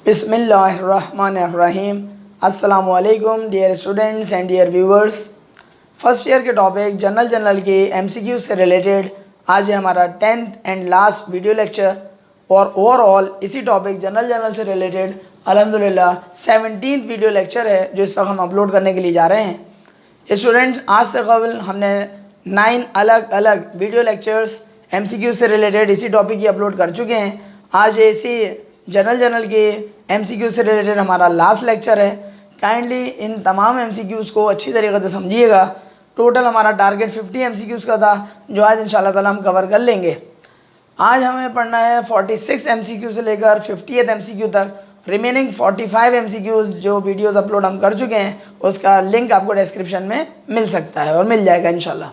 बिस्मिल्लाहिर्रहमानिर्रहीम। अस्सलामु अलैकुम dear students and dear viewers. First year के टॉपिक जनरल के एमसीक्यू से रिलेटेड आज है हमारा 10th and last video lecture और ओवरऑल इसी टॉपिक जनरल से रिलेटेड अल्हम्दुलिल्लाह 17th वीडियो लेक्चर है जो इस वक्त हम अपलोड करने के लिए जा रहे हैं। स्टूडेंट्स, आज से कबल हमने 9 अलग अलग वीडियो लेक्चर्स एमसीक्यू से रिलेटेड इसी टॉपिक की अपलोड कर चुके हैं। आज इसी जनरल के एमसीक्यू से रिलेटेड हमारा लास्ट लेक्चर है। काइंडली इन तमाम एमसीक्यूज़ को अच्छी तरीके से समझिएगा। टोटल हमारा टारगेट 50 एमसीक्यूज़ का था जो आज इंशाल्लाह ताला हम कवर कर लेंगे। आज हमें पढ़ना है 46 एमसीक्यू से लेकर 50th एमसीक्यू तक। रिमेनिंग 45 एमसीक्यूज़ जो वीडियोज़ अपलोड हम कर चुके हैं उसका लिंक आपको डिस्क्रिप्शन में मिल सकता है और मिल जाएगा इंशाल्लाह।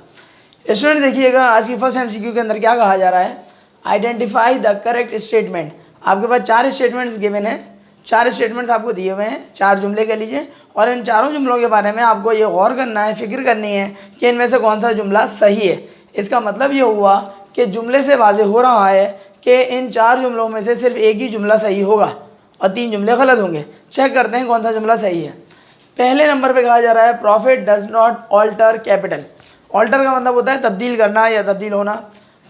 स्टूडेंट देखिएगा, आज की फर्स्ट एमसीक्यू के अंदर क्या कहा जा रहा है, आइडेंटिफाई द करेक्ट स्टेटमेंट। आपके पास 4 स्टेटमेंट्स गिवन हैं, 4 स्टेटमेंट्स आपको दिए हुए हैं, 4 जुमले कह लीजिए और इन चारों जुमलों के बारे में आपको ये गौर करना है, फिक्र करनी है कि इनमें से कौन सा जुमला सही है। इसका मतलब ये हुआ कि जुमले से वाज़ेह हो रहा है कि इन 4 जुमलों में से सिर्फ एक ही जुमला सही होगा और 3 जुमले गलत होंगे। चेक करते हैं कौन सा जुमला सही है। पहले नंबर पर कहा जा रहा है profit does not alter capital. Alter का मतलब होता है तब्दील करना या तब्दील होना।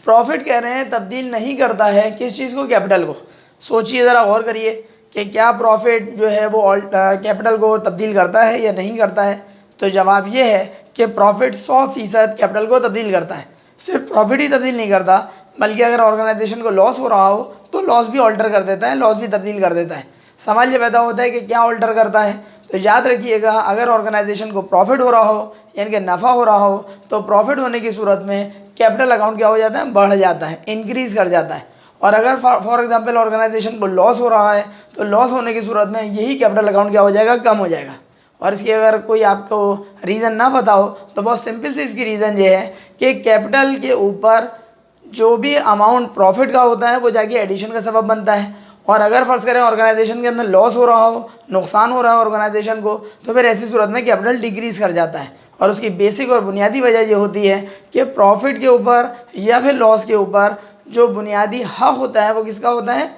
प्रॉफिट कह रहे हैं तब्दील नहीं करता है किस चीज़ को, कैपिटल को। सोचिए ज़रा, गौर करिए कि क्या प्रॉफिट जो है वो कैपिटल को तब्दील करता है या नहीं करता है। तो जवाब ये है कि प्रॉफिट 100% कैपिटल को तब्दील करता है। सिर्फ प्रॉफिट ही तब्दील नहीं करता बल्कि अगर ऑर्गेनाइजेशन को लॉस हो रहा हो तो लॉस भी ऑल्टर कर देता है, लॉस भी तब्दील कर देता है। सवाल ये पैदा होता है कि क्या ऑल्टर करता है। तो याद रखिएगा, अगर ऑर्गेनाइजेशन को प्रॉफिट हो रहा हो यानी कि नफ़ा हो रहा हो तो प्रॉफिट होने की सूरत में कैपिटल अकाउंट क्या हो जाता है, बढ़ जाता है, इंक्रीज़ कर जाता है। और अगर फॉर एग्जांपल ऑर्गेनाइजेशन को लॉस हो रहा है तो लॉस होने की सूरत में यही कैपिटल अकाउंट क्या हो जाएगा, कम हो जाएगा। और इसकी अगर कोई आपको रीज़न ना पता हो तो बहुत सिंपल सी इसकी रीज़न ये है कि कैपिटल के ऊपर जो भी अमाउंट प्रॉफिट का होता है वो जाके एडिशन का सबब बनता है। और अगर फ़र्ज़ करें ऑर्गेनाइजेशन के अंदर लॉस हो रहा हो, नुकसान हो रहा है ऑर्गेनाइजेशन को, तो फिर ऐसी सूरत में कैपिटल डिक्रीज़ कर जाता है। और उसकी बेसिक और बुनियादी वजह ये होती है कि प्रॉफिट के ऊपर या फिर लॉस के ऊपर जो बुनियादी हक़ होता है वो किसका होता है,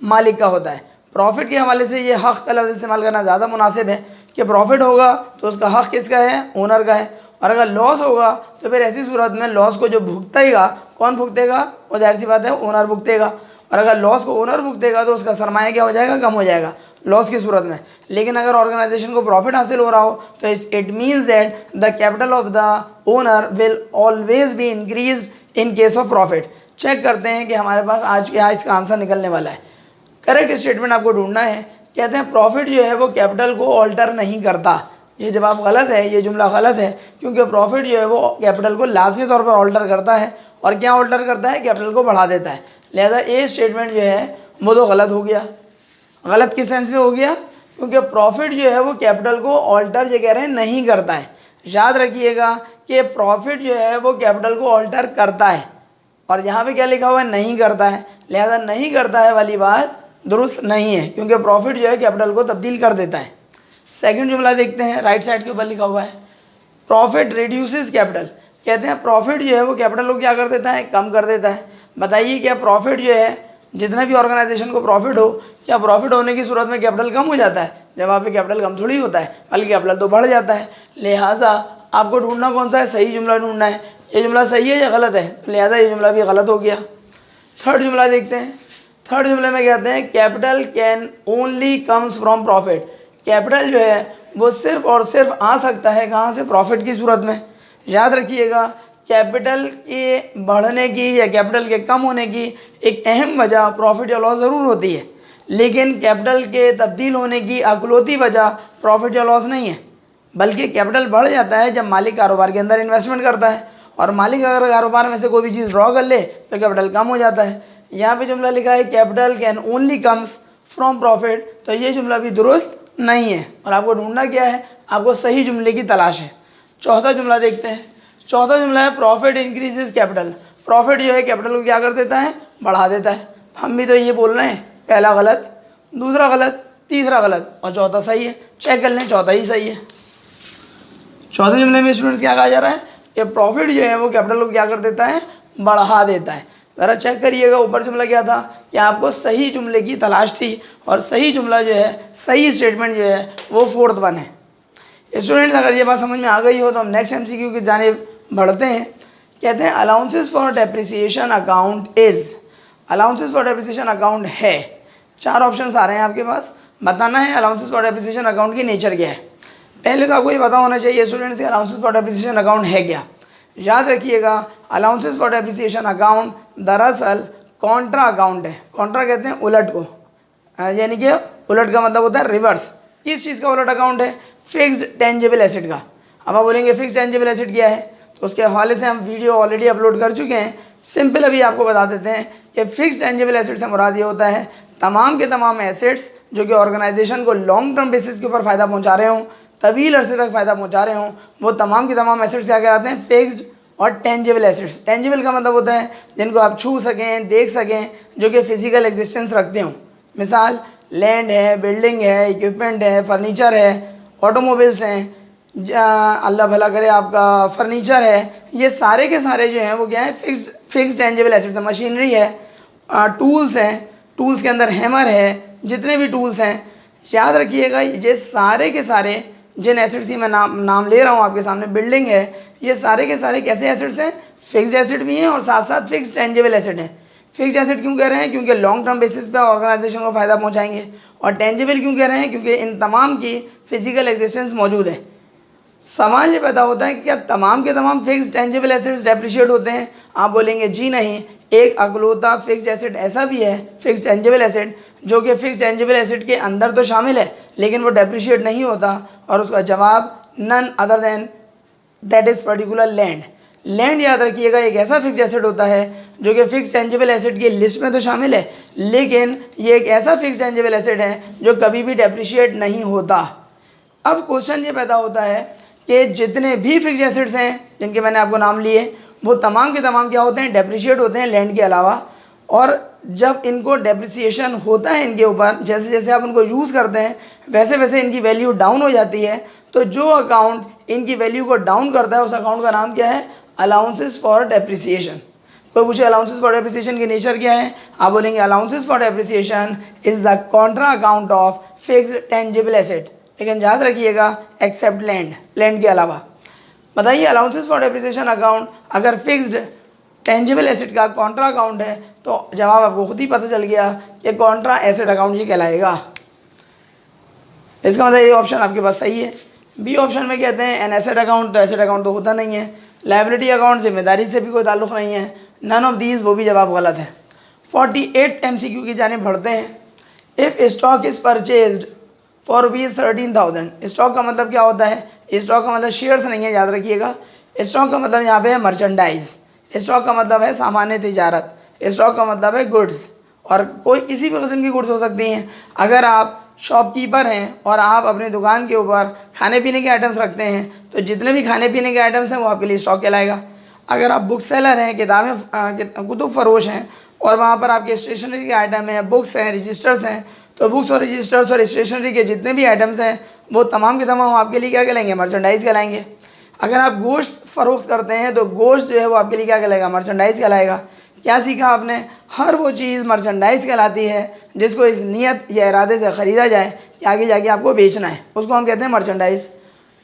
मालिक का होता है। प्रॉफिट के हवाले से ये हक़ का लफ्ज़ इस्तेमाल करना ज़्यादा मुनासिब है कि प्रॉफिट होगा तो उसका हक़ किसका है, ओनर का है। और अगर लॉस होगा तो फिर ऐसी सूरत में लॉस को जो भुगतेगा, कौन भुगतेगा, वो जाहिर सी बात है ओनर भुगतेगा। और अगर लॉस को ओनर भुगतेगा तो उसका सरमाया क्या हो जाएगा, कम हो जाएगा लॉस की सूरत में। लेकिन अगर ऑर्गेनाइजेशन को प्रॉफिट हासिल हो रहा हो तो it means that the capital of the owner will always be increased in case of profit. Check करते हैं कि हमारे पास आज क्या इसका आंसर निकलने वाला है। करेक्ट स्टेटमेंट आपको ढूंढना है। कहते हैं प्रॉफिट जो है वो कैपिटल को ऑल्टर नहीं करता। ये जवाब गलत है, ये जुमला गलत है, क्योंकि प्रॉफिट जो है वो कैपिटल को लाजमी तौर पर ऑल्टर करता है। और क्या ऑल्टर करता है, कैपिटल को बढ़ा देता है। लिहाजा ये स्टेटमेंट जो है वो तो गलत हो गया। गलत किस सेंस में हो गया, क्योंकि प्रॉफिट जो है वो कैपिटल को ऑल्टर जो कह रहे हैं नहीं करता है। याद रखिएगा कि प्रॉफिट जो है वो कैपिटल को ऑल्टर करता है और यहाँ पे क्या लिखा हुआ है, नहीं करता है। लिहाजा नहीं करता है वाली बात दुरुस्त नहीं है, क्योंकि प्रॉफिट जो है कैपिटल को तब्दील कर देता है। सेकंड जुमला देखते हैं, राइट साइड के ऊपर लिखा हुआ है प्रॉफिट रिड्यूसेस कैपिटल। कहते हैं प्रॉफिट जो है वो कैपिटल को क्या कर देता है, कम कर देता है। बताइए क्या प्रॉफिट जो है, जितना भी ऑर्गेनाइजेशन को प्रॉफिट हो, क्या प्रॉफिट होने की सूरत में कैपिटल कम हो जाता है? जवाब पे कैपिटल कम थोड़ी होता है, बल्कि कैपिटल तो बढ़ जाता है। लिहाजा आपको ढूंढना कौन सा है, सही जुमला ढूंढना है। ये जुमला सही है या गलत है, तो लिहाजा ये जुमला भी गलत हो गया। थर्ड जुमला देखते हैं। थर्ड जुमले में कहते हैं capital can only comes from profit. Capital जो है वो सिर्फ और सिर्फ आ सकता है कहाँ से, प्रॉफिट की सूरत में। याद रखिएगा, कैपिटल के बढ़ने की या कैपिटल के कम होने की एक अहम वजह प्रॉफिट या लॉस ज़रूर होती है, लेकिन कैपिटल के तब्दील होने की अकलौती वजह प्रॉफिट या लॉस नहीं है। बल्कि कैपिटल बढ़ जाता है जब मालिक कारोबार के अंदर इन्वेस्टमेंट करता है, और मालिक अगर कारोबार में से कोई भी चीज़ ड्रॉ कर ले तो कैपिटल कम हो जाता है। यहाँ पे जुमला लिखा है capital can only comes from profit, तो ये जुमला भी दुरुस्त नहीं है। और आपको ढूंढना क्या है, आपको सही जुमले की तलाश है। चौथा जुमला देखते हैं। चौथा जुमला है प्रॉफिट इंक्रीजेस कैपिटल। प्रॉफिट जो है कैपिटल को क्या कर देता है, बढ़ा देता है। हम भी तो ये बोल रहे हैं, पहला गलत, दूसरा गलत, तीसरा गलत और चौथा सही है। चेक कर लें, चौथा ही सही है। चौथे जुमले में स्टूडेंट्स क्या कहा जा रहा है कि प्रॉफिट जो है वो कैपिटल को क्या कर देता है, बढ़ा देता है। ज़रा चेक करिएगा ऊपर जुमला क्या था कि आपको सही जुमले की तलाश थी और सही जुमला जो है, सही स्टेटमेंट जो है वो फोर्थ वन है। स्टूडेंट्स अगर ये बात समझ में आ गई हो तो हम नेक्स्ट MCQ की जानिब बढ़ते हैं। कहते हैं allowances for depreciation account is, allowances for depreciation account है, 4 ऑप्शन आ रहे हैं आपके पास, बताना है अलाउंसेस फॉर डेप्रिसिएशन अकाउंट की नेचर क्या है। पहले तो आपको ये पता होना चाहिए students allowances for depreciation account है क्या। याद रखिएगा अलाउंसेस फॉर डेप्रिसिएशन अकाउंट दरअसल कॉन्ट्रा अकाउंट है। कॉन्ट्रा कहते हैं उलट को, यानी कि उलट का मतलब होता है रिवर्स। किस चीज़ का उलट अकाउंट है? फिक्स्ड टेंजिबल एसेट का। अब आप बोलेंगे फिक्स्ड टेंजिबल एसेट क्या है, तो उसके हवाले से हम वीडियो ऑलरेडी अपलोड कर चुके हैं। सिंपल अभी आपको बता देते हैं कि फिक्स्ड टेंजिबल एसेट से मुराद ये होता है तमाम के तमाम एसेट्स जो कि ऑर्गेनाइजेशन को लॉन्ग टर्म बेसिस के ऊपर फ़ायदा पहुंचा रहे हों, तवील अरसे तक फ़ायदा पहुंचा रहे हों, वो तमाम के तमाम एसेट्स क्या कहलाते हैं? फिक्स्ड और टेंजिबल एसेट्स। टेंजिबल का मतलब होता है जिनको आप छू सकें, देख सकें, जो कि फिजिकल एग्जिस्टेंस रखते हों। मिसाल लैंड है, बिल्डिंग है, इक्विपमेंट है, फर्नीचर है, ऑटोमोबाइल्स हैं, अल्लाह भला करे आपका फर्नीचर है, ये सारे के सारे जो हैं वो क्या है? फिक्स्ड टेंजिबल एसेट्स है। मशीनरी है, टूल्स हैं, टूल्स के अंदर हैमर है, जितने भी टूल्स हैं, याद रखिएगा ये सारे के सारे जिन एसेट्स की मैं नाम ले रहा हूँ आपके सामने, बिल्डिंग है, ये सारे के सारे कैसे एसेट्स हैं? फिक्स्ड एसेट भी हैं और साथ साथ फिक्स्ड टेंजिबल एसेट हैं। फिक्स्ड एसेट क्यों कह रहे हैं? क्योंकि लॉन्ग टर्म बेसिस पे ऑर्गेनाइजेशन को फ़ायदा पहुंचाएंगे। और टेंजिबल क्यों कह रहे हैं? क्योंकि इन तमाम की फिजिकल एग्जिस्टेंस मौजूद है। सवाल ये पैदा होता है कि क्या तमाम के तमाम फिक्स्ड टेंजिबल एसेट्स डेप्रिशिएट होते हैं? आप बोलेंगे जी नहीं, एक अकलौता फिक्स्ड एसेट ऐसा भी है, फिक्स्ड टेंजिबल एसेट, जो कि फिक्स्ड टेंजिबल एसेट के अंदर तो शामिल है लेकिन वो डेप्रिशिएट नहीं होता, और उसका जवाब none other than that is particular land. Land याद रखिएगा एक ऐसा फिक्स्ड एसेट होता है जो कि फिक्स्ड टेंजिबल एसेट की लिस्ट में तो शामिल है, लेकिन ये एक ऐसा फिक्स्ड टेंजिबल एसेट है जो कभी भी डेप्रिशिएट नहीं होता। अब क्वेश्चन ये पैदा होता है कि जितने भी फिक्स्ड एसेट्स हैं जिनके मैंने आपको नाम लिए, वो तमाम के तमाम क्या होते हैं? डेप्रिशिएट होते हैं लैंड के अलावा। और जब इनको डेप्रिसिएशन होता है इनके ऊपर, जैसे जैसे आप उनको यूज़ करते हैं वैसे वैसे इनकी वैल्यू डाउन हो जाती है। तो जो अकाउंट इनकी वैल्यू को डाउन करता है उस अकाउंट का नाम क्या है? Allowances for depreciation. कोई पूछे अलाउंसेस फॉर डेप्रिसिएशन की नेचर क्या है? आप बोलेंगे allowances for depreciation is the Contra account of fixed tangible asset. लेकिन याद रखिएगा एक्सेप्ट लैंड, लैंड के अलावा। बताइए अलाउंसेस फॉर डेप्रिसिएशन अकाउंट अगर फिक्स्ड टेंजिबल एसेट का कॉन्ट्रा अकाउंट है तो जवाब आपको खुद ही पता चल गया कि कॉन्ट्रा एसेट अकाउंट ये कहलाएगा। इसका मतलब ये ऑप्शन आपके पास सही है। बी ऑप्शन में कहते हैं एन एसेट अकाउंट, तो एसेट अकाउंट तो होता नहीं है। लायबिलिटी अकाउंट जिम्मेदारी से भी कोई ताल्लुक़ नहीं है। नन ऑफ दीज, वो भी जवाब गलत है। 48 MCQ की जानिब बढ़ते हैं। If stock is purchased for ₹13,000, stock का मतलब क्या होता है? स्टॉक का मतलब शेयर्स नहीं है, याद रखिएगा। स्टॉक का मतलब यहाँ पे है मर्चेंडाइज, स्टॉक का मतलब है सामान्य तिजारत, स्टॉक का मतलब है गुड्स, और कोई किसी भी किस्म की गुड्स हो सकती हैं। अगर आप शॉपकीपर हैं और आप अपनी दुकान के ऊपर खाने पीने के आइटम्स रखते हैं तो जितने भी खाने पीने के आइटम्स हैं वो आपके लिए स्टॉक कहलाएगा। अगर आप बुक सेलर हैं, कुतुब फरोश हैं और वहाँ पर आपके स्टेशनरी के आइटम हैं, बुक्स हैं, रजिस्टर्स हैं, तो बुक्स और रजिस्टर्स और स्टेशनरी के जितने भी आइटम्स हैं वो तमाम के तमाम आपके लिए क्या कहलाएंगे? मर्चेंडाइज कहलाएंगे। अगर आप गोश्त फ़रोख्त करते हैं तो गोश्त जो है वो आपके लिए क्या कहलाएगा? मर्चेंडाइज कहलाएगा। क्या सीखा आपने? हर वो चीज़ मर्चेंडाइज कहलाती है जिसको इस नियत या इरादे से ख़रीदा जाए कि आगे जाके आपको बेचना है, उसको हम कहते हैं मर्चेंडाइज।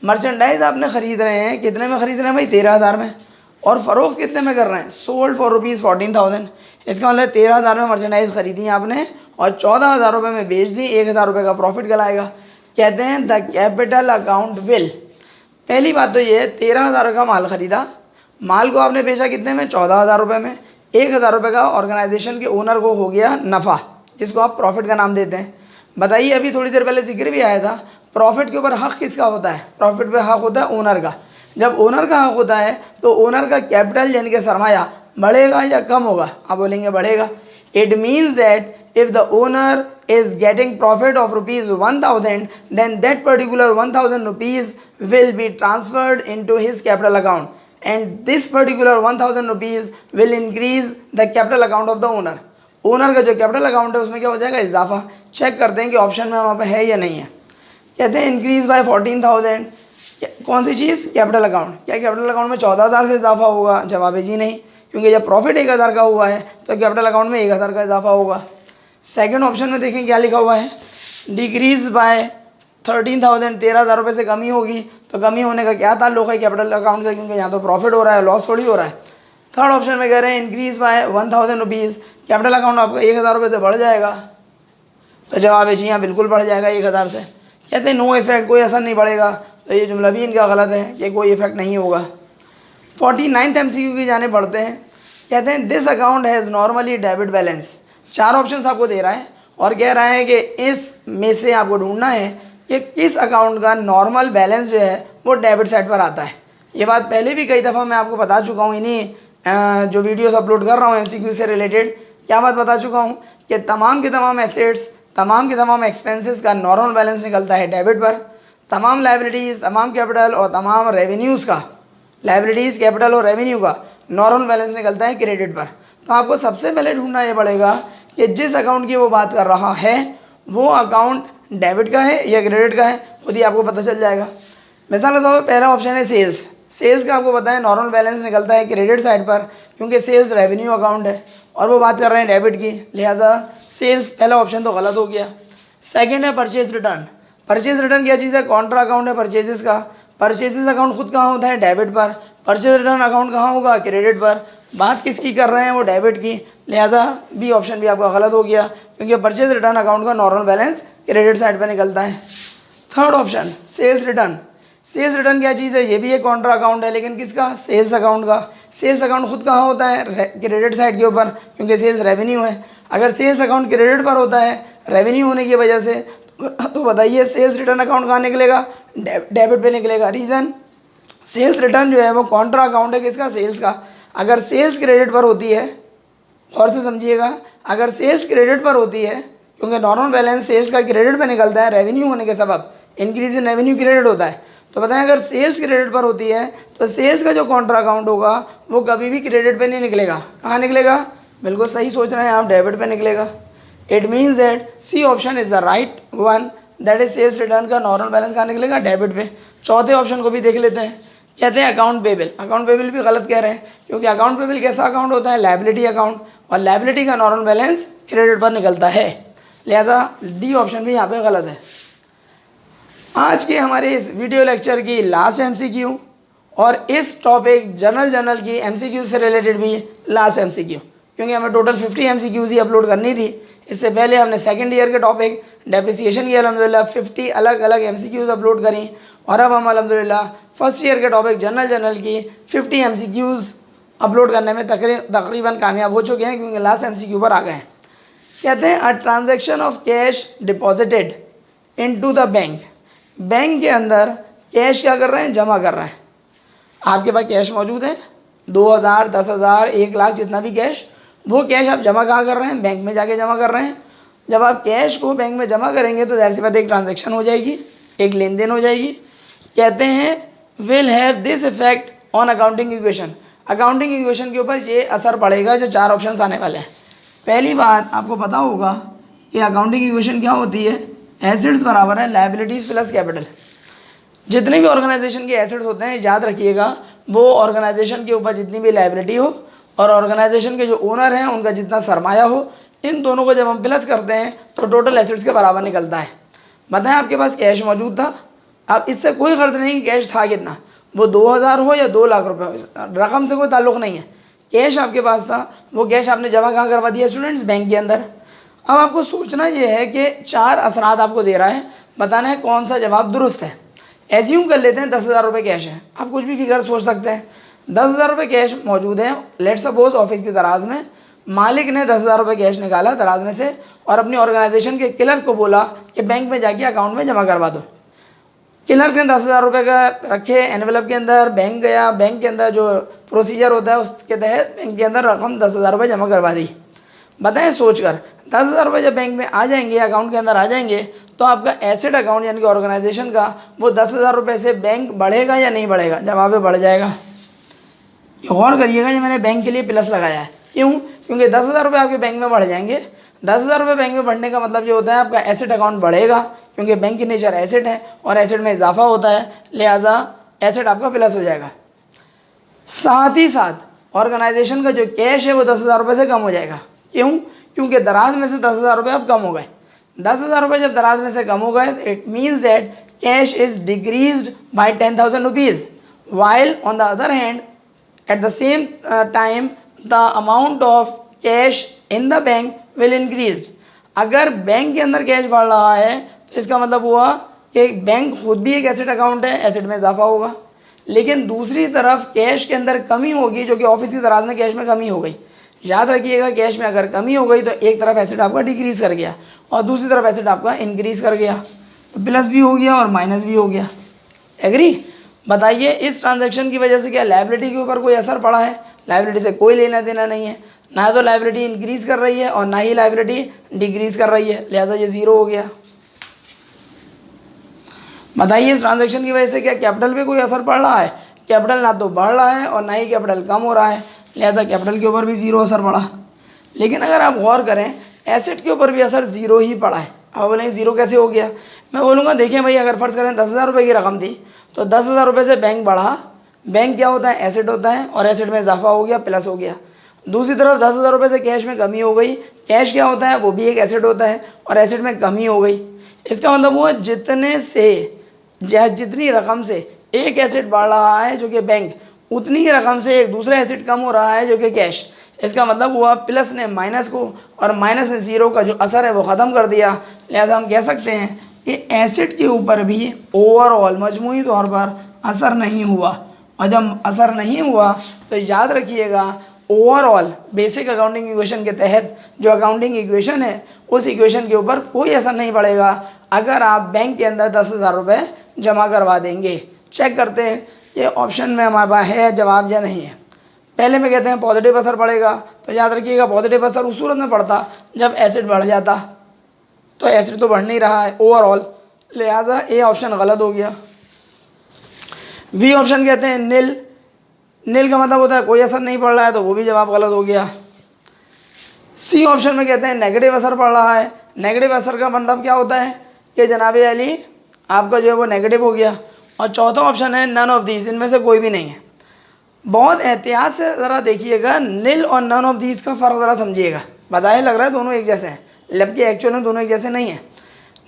मर्चेंडाइज आपने ख़रीद रहे हैं, कितने में ख़रीद रहे हैं भाई? 13,000 में। और फ़रोख्त कितने में कर रहे हैं? Sold for ₹14,000। इसका मतलब 13,000 में मर्चेंडाइज ख़रीदी आपने और 14,000 रुपये में बेच दी, 1,000 रुपये का प्रॉफिट कहलाएगा। कहते हैं द कैपिटल अकाउंट विल। पहली बात तो ये है 13,000 का माल ख़रीदा, माल को आपने बेचा कितने में? 14,000 रुपये में। 1,000 रुपये का ऑर्गेनाइजेशन के ओनर को हो गया नफ़ा, जिसको आप प्रॉफिट का नाम देते हैं। बताइए अभी थोड़ी देर पहले जिक्र भी आया था, प्रॉफिट के ऊपर हक़ किसका होता है? प्रॉफिट पे हक़ होता है ओनर का। जब ओनर का हक़ होता है तो ओनर का कैपिटल यानी कि सरमाया बढ़ेगा या कम होगा? आप बोलेंगे बढ़ेगा। It means that if the owner is getting profit of ₹1,000 then that particular 1,000 rupees will be transferred into his capital account and this particular 1,000 rupees will increase the capital account of the owner। Owner का जो capital account है उसमें क्या हो जाएगा? इजाफा। Check करते हैं कि ऑप्शन में वहाँ पे है या नहीं है। कहते हैं इंक्रीज बाय 14,000, कौन सी चीज़? Capital account. क्या कैपिटल अकाउंट में 14,000 से इजाफा होगा? जवाब है जी नहीं, क्योंकि जब प्रॉफिट 1,000 का हुआ है तो तो कैपिटल अकाउंट में 1000 का इजाफा होगा। सेकंड ऑप्शन में देखें क्या लिखा हुआ है, डिक्रीज बाय 13,000, 13,000 रुपये से कमी होगी। तो कमी होने का क्या ताल्लुक है कैपिटल अकाउंट से, क्योंकि यहाँ तो प्रॉफिट हो रहा है, लॉस थोड़ी हो रहा है। थर्ड ऑप्शन में कह रहे हैं increase by 1000 rupees, capital account आपका 1000 रुपये से बढ़ जाएगा। तो जवाब है जी हाँ, बिल्कुल बढ़ जाएगा 1000 से। कहते हैं नो इफेक्ट, कोई असर नहीं पड़ेगा। तो ये जुमला भी इनका गलत है कि कोई इफेक्ट नहीं होगा। 49th MCQ की जाने बढ़ते हैं। कहते हैं this account has normally debit balance. 4 option आपको दे रहा है और कह रहा है कि इस में से आपको ढूंढना है कि किस अकाउंट का नॉर्मल बैलेंस जो है वो डेबिट साइड पर आता है। ये बात पहले भी कई दफ़ा मैं आपको बता चुका हूँ, इन्हीं जो वीडियोस अपलोड कर रहा हूँ MCQ से रिलेटेड। क्या बात बता चुका हूँ कि तमाम के तमाम एसेट्स, तमाम के तमाम एक्सपेंसेस का नॉर्मल बैलेंस निकलता है डेबिट पर। तमाम लाइबिलिटीज़, तमाम कैपिटल और तमाम रेवेन्यूज़ का, लाइबिलिटीज़, कैपिटल और रेवेन्यू का नॉर्मल बैलेंस निकलता है क्रेडिट पर। तो आपको सबसे पहले ढूंढना ये पड़ेगा कि जिस अकाउंट की वो बात कर रहा है वो अकाउंट डेबिट का है या क्रेडिट का है, खुद ही आपको पता चल जाएगा। मिसाल के तौर पर पहला ऑप्शन है सेल्स। सेल्स का आपको पता है नॉर्मल बैलेंस निकलता है क्रेडिट साइड पर, क्योंकि सेल्स रेवेन्यू अकाउंट है और वो बात कर रहे हैं डेबिट की, लिहाजा सेल्स पहला ऑप्शन तो गलत हो गया। सेकंड है परचेज रिटर्न। परचेज रिटर्न क्या चीज़ है, कॉन्ट्रा अकाउंट है परचेजेस का। परचेजेस अकाउंट खुद कहाँ होता है, डेबिट पर। परचेज रिटर्न अकाउंट कहाँ होगा, क्रेडिट पर। बात किसकी कर रहे हैं, वो डेबिट की, लिहाजा बी ऑप्शन भी आपका गलत हो गया, क्योंकि परचेज रिटर्न अकाउंट का नॉर्मल बैलेंस क्रेडिट साइड पर निकलता है। Third option sales return. Sales return क्या चीज़ है, ये भी एक कॉन्ट्रा अकाउंट है, लेकिन किसका, सेल्स अकाउंट का। सेल्स अकाउंट खुद कहाँ होता है, क्रेडिट साइड के ऊपर, क्योंकि सेल्स रेवेन्यू है। अगर सेल्स अकाउंट क्रेडिट पर होता है रेवेन्यू होने की वजह से, तो बताइए सेल्स रिटर्न अकाउंट कहाँ निकलेगा, डेबिट पे निकलेगा। रीज़न, सेल्स रिटर्न जो है वो कॉन्ट्रा अकाउंट है किसका, सेल्स का। अगर सेल्स क्रेडिट पर होती है, और से समझिएगा, अगर सेल्स क्रेडिट पर होती है, क्योंकि नॉर्मल बैलेंस सेल्स का क्रेडिट पर निकलता है रेवेन्यू होने के सबब, इंक्रीज इन रेवेन्यू क्रेडिट होता है। तो बताएं अगर सेल्स क्रेडिट पर होती है तो सेल्स का जो कॉन्ट्रा अकाउंट होगा वो कभी भी क्रेडिट पे नहीं निकलेगा। कहाँ निकलेगा, बिल्कुल सही सोच रहे हैं आप, डेबिट पे निकलेगा। It means that C option is the right one, that is sales return का नॉर्मल बैलेंस कहाँ निकलेगा, डेबिट पे। चौथे ऑप्शन को भी देख लेते हैं। कहते हैं अकाउंट पेबल। अकाउंट पेबल भी गलत कह रहे हैं, क्योंकि अकाउंट पेबल कैसा अकाउंट होता है, लायबिलिटी अकाउंट, और लायबिलिटी का नॉर्मल बैलेंस क्रेडिट पर निकलता है, लिहाजा डी ऑप्शन भी यहाँ पे गलत है। आज के हमारे इस वीडियो लेक्चर की लास्ट MCQ और इस टॉपिक जनरल की MCQ से रिलेटेड भी लास्ट MCQ, क्योंकि हमें टोटल 50 MCQs ही अपलोड करनी थी। इससे पहले हमने सेकंड ईयर के टॉपिक डेप्रिसिएशन की अल्हम्दुलिल्लाह 50 अलग अलग MCQs अपलोड करी, और अब हम अल्हम्दुलिल्लाह फर्स्ट ईयर के टॉपिक जनरल की 50 MCQs अपलोड करने में तकरीबन कामयाब हो चुके हैं, क्योंकि लास्ट MCQ पर आ गए हैं। कहते हैं a transaction of cash deposited into the bank. Bank के अंदर कैश क्या कर रहे हैं, जमा कर रहे हैं। आपके पास कैश मौजूद है 2000, 10,000, 1 लाख, जितना भी कैश, वो कैश आप जमा कहाँ कर रहे हैं, बैंक में जाके जमा कर रहे हैं। जब आप कैश को बैंक में जमा करेंगे तो ज़ाहिर सी बात एक ट्रांजेक्शन हो जाएगी, एक लेन देन हो जाएगी। कहते हैं will have this effect on accounting equation. Accounting equation के ऊपर ये असर पड़ेगा जो 4 ऑप्शन आने वाले हैं। पहली बात आपको पता होगा कि अकाउंटिंग इक्वेशन क्या होती है, एसेट्स बराबर है लायबिलिटीज़ प्लस कैपिटल। जितने भी ऑर्गेनाइजेशन के एसेट्स होते हैं याद रखिएगा, वो ऑर्गेनाइजेशन के ऊपर जितनी भी लायबिलिटी हो और ऑर्गेनाइजेशन के जो ओनर हैं उनका जितना सरमाया हो, इन दोनों को जब हम प्लस करते हैं तो टोटल एसेट्स के बराबर निकलता है। बताएं आपके पास कैश मौजूद था, अब इससे कोई गर्ज नहीं कि कैश था कितना, वो 2000 हो या 2 लाख रुपये, रकम से कोई ताल्लुक़ नहीं है। कैश आपके पास था, वो कैश आपने जमा कहाँ करवा दिया स्टूडेंट्स, बैंक के अंदर। अब आपको सोचना ये है कि 4 असरात आपको दे रहा है, बताना है कौन सा जवाब दुरुस्त है। एज्यूम कर लेते हैं 10,000 रुपये कैश है, आप कुछ भी फिगर सोच सकते हैं। 10,000 रुपये कैश मौजूद है, लेट सपोज ऑफिस की दराज में, मालिक ने 10,000 रुपये कैश निकाला दराज में से और अपनी ऑर्गेनाइजेशन के क्लर्क को बोला कि बैंक में जाके अकाउंट में जमा करवा दो। क्लर्क ने 10,000 रुपये का रखे एनवेलप के अंदर, बैंक गया, बैंक के अंदर जो प्रोसीजर होता है उसके तहत बैंक के अंदर रकम 10,000 रुपये जमा करवा दी। बताएं सोचकर 10,000 रुपये जब बैंक में आ जाएंगे, अकाउंट के अंदर आ जाएंगे, तो आपका एसेट अकाउंट यानी कि ऑर्गेनाइजेशन का वो 10,000 रुपये से बैंक बढ़ेगा या नहीं बढ़ेगा, जवाब बढ़ जाएगा। गौर करिएगा, ये मैंने बैंक के लिए प्लस लगाया है, क्यों, क्योंकि 10,000 रुपये आपके बैंक में बढ़ जाएंगे। 10,000 रुपये बैंक में बढ़ने का मतलब ये होता है आपका एसेट अकाउंट बढ़ेगा, क्योंकि बैंक की नेचर एसेट है और एसेट में इजाफा होता है, लिहाजा एसेट आपका प्लस हो जाएगा। साथ ही साथ ऑर्गेनाइजेशन का जो कैश है वो 10,000 रुपये से कम हो जाएगा। क्यों? क्योंकि दराज में से 10,000 रुपये अब कम हो गए। 10,000 रुपये जब दराज में से कम हो गए, it means that cash is decreased bye 10,000 rupees, while on the other hand at the same time the amount of cash in the bank will increased। अगर बैंक के अंदर कैश बढ़ रहा है तो इसका मतलब हुआ कि बैंक खुद भी एक एसेट अकाउंट है, एसेट में इजाफा होगा। लेकिन दूसरी तरफ कैश के अंदर कमी होगी, जो कि ऑफिस की दराज में कैश में कमी हो गई। याद रखिएगा, कैश में अगर कमी हो गई तो एक तरफ एसेट आपका डिक्रीज कर गया और दूसरी तरफ एसेट आपका इंक्रीज कर गया, तो प्लस भी हो गया और माइनस भी हो गया। एग्री? बताइए, इस ट्रांजैक्शन की वजह से क्या लायबिलिटी के ऊपर कोई असर पड़ा है? लायबिलिटी से कोई लेना देना नहीं है, ना तो लायबिलिटी इंक्रीज कर रही है और ना ही लायबिलिटी डिक्रीज कर रही है, लिहाजा ये ज़ीरो हो गया। बताइए, इस ट्रांजैक्शन की वजह से क्या कैपिटल पे कोई असर पड़ रहा है? कैपिटल ना तो बढ़ रहा है और ना ही कैपिटल कम हो रहा है, लिहाजा कैपिटल के ऊपर भी ज़ीरो असर पड़ा। लेकिन अगर आप गौर करें, एसेट के ऊपर भी असर ज़ीरो ही पड़ा है। अब बोलेंगे ज़ीरो कैसे हो गया? मैं बोलूँगा देखिए भाई, अगर फ़र्ज़ करें 10,000 रुपये की रकम थी तो 10,000 रुपये से बैंक बढ़ा। बैंक क्या होता है? एसेट होता है, और एसेट में इजाफा हो गया, प्लस हो गया। दूसरी तरफ 10,000 रुपये से कैश में कमी हो गई। कैश क्या होता है? वो भी एक एसेट होता है, और एसेट में कमी हो गई। इसका मतलब वो जितनी रकम से एक एसेट बढ़ रहा है जो कि बैंक, उतनी ही रकम से एक दूसरा एसेट कम हो रहा है जो कि कैश। इसका मतलब हुआ प्लस ने माइनस को और माइनस ने ज़ीरो का जो असर है वो ख़त्म कर दिया। लिहाजा हम कह सकते हैं कि एसेट के ऊपर भी ओवरऑल मजमूई तौर पर असर नहीं हुआ। और जब असर नहीं हुआ तो याद रखिएगा, ओवरऑल बेसिक अकाउंटिंग इक्वेशन के तहत जो अकाउंटिंग इक्वेशन है, उस इक्वेशन के ऊपर कोई असर नहीं पड़ेगा अगर आप बैंक के अंदर 10,000 रुपये जमा करवा देंगे। चेक करते हैं ये ऑप्शन में हमारे पास है जवाब या नहीं है। पहले में कहते हैं पॉजिटिव असर पड़ेगा, तो याद रखिएगा पॉजिटिव असर उस सूरत में पड़ता जब एसेट बढ़ जाता, तो एसेट तो बढ़ नहीं रहा है ओवरऑल, लिहाजा ए ऑप्शन गलत हो गया। बी ऑप्शन कहते हैं नील। नील का मतलब होता है कोई असर नहीं पड़ रहा है, तो वो भी जवाब गलत हो गया। सी ऑप्शन में कहते हैं नेगेटिव असर पड़ रहा है। नेगेटिव असर का मतलब क्या होता है कि जनाब अली आपका जो है वो नेगेटिव हो गया। और चौथा ऑप्शन है नन ऑफ दीज, इनमें से कोई भी नहीं है। बहुत एहतियात से ज़रा देखिएगा, नील और नन ऑफ दीज का फ़र्क ज़रा समझिएगा। बताए लग रहा है दोनों एक जैसे हैं, जबकि एक्चुअल में दोनों एक जैसे नहीं हैं।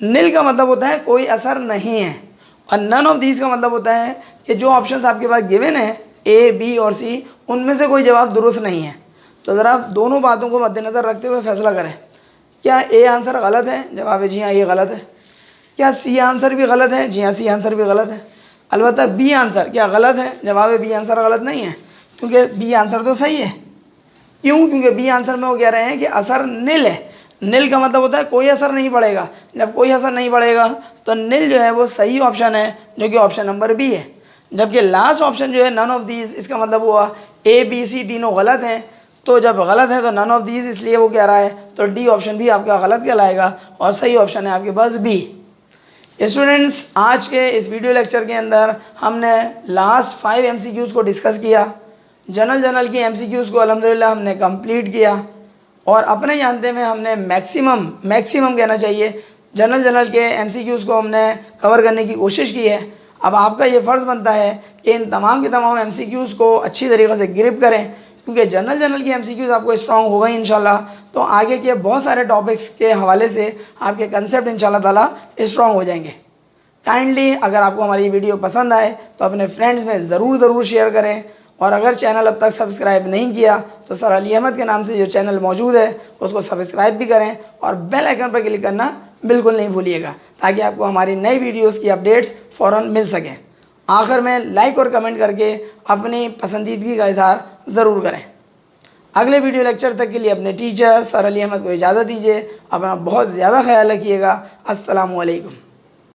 नील का मतलब होता है कोई असर नहीं है, और नन ऑफ दीज का मतलब होता है कि जो ऑप्शन आपके पास गिवन है ए, बी और सी, उनमें से कोई जवाब दुरुस्त नहीं है। तो ज़रा दोनों बातों को मद्देनज़र रखते हुए फैसला करें। क्या ए आंसर गलत है? जवाब है जी हाँ, ये गलत है। क्या सी आंसर भी गलत है? जी हाँ, सी आंसर भी गलत है। अलबत्ता बी आंसर क्या गलत है? जवाब है बी आंसर गलत नहीं है, क्योंकि बी आंसर तो सही है। क्यों? क्योंकि बी आंसर में वो कह रहे हैं कि असर नील है। नील का मतलब होता है कोई असर नहीं पड़ेगा। जब कोई असर नहीं पड़ेगा तो नील जो है वो सही ऑप्शन है, जो कि ऑप्शन नंबर बी है। जबकि लास्ट ऑप्शन जो है नन ऑफ दीज, इसका मतलब हुआ ए, बी, सी तीनों गलत हैं। तो जब गलत है तो नन ऑफ दीज, इसलिए वो कह रहा है, तो डी ऑप्शन भी आपका गलत कहलाएगा और सही ऑप्शन है आपके पास बी। स्टूडेंट्स, आज के इस वीडियो लेक्चर के अंदर हमने लास्ट 5 MCQs को डिस्कस किया। जनरल की MCQs को अल्हम्दुलिल्लाह हमने कंप्लीट किया, और अपने जानते में हमने मैक्सिमम कहना चाहिए जनरल के MCQs को हमने कवर करने की कोशिश की है। अब आपका ये फ़र्ज़ बनता है कि इन तमाम के तमाम MCQs को अच्छी तरीक़े से ग्रिप करें, क्योंकि जनरल की MCQs आपको स्ट्रॉन्ग होगा इंशाल्लाह, तो आगे के बहुत सारे टॉपिक्स के हवाले से आपके कंसेप्ट इंशाल्लाह ताला स्ट्रॉन्ग हो जाएंगे। काइंडली अगर आपको हमारी वीडियो पसंद आए तो अपने फ्रेंड्स में ज़रूर शेयर करें, और अगर चैनल अब तक सब्सक्राइब नहीं किया तो सर अली अहमद के नाम से जो चैनल मौजूद है उसको सब्सक्राइब भी करें, और बेल आइकन पर क्लिक करना बिल्कुल नहीं भूलिएगा, ताकि आपको हमारी नई वीडियोज़ की अपडेट्स फ़ौरन मिल सकें। आखिर में लाइक और कमेंट करके अपनी पसंदीदगी का इज़हार ज़रूर करें। अगले वीडियो लेक्चर तक के लिए अपने टीचर सर अली अहमद को इजाज़त दीजिए। अपना बहुत ज़्यादा ख्याल रखिएगा। अस्सलामु अलैकुम।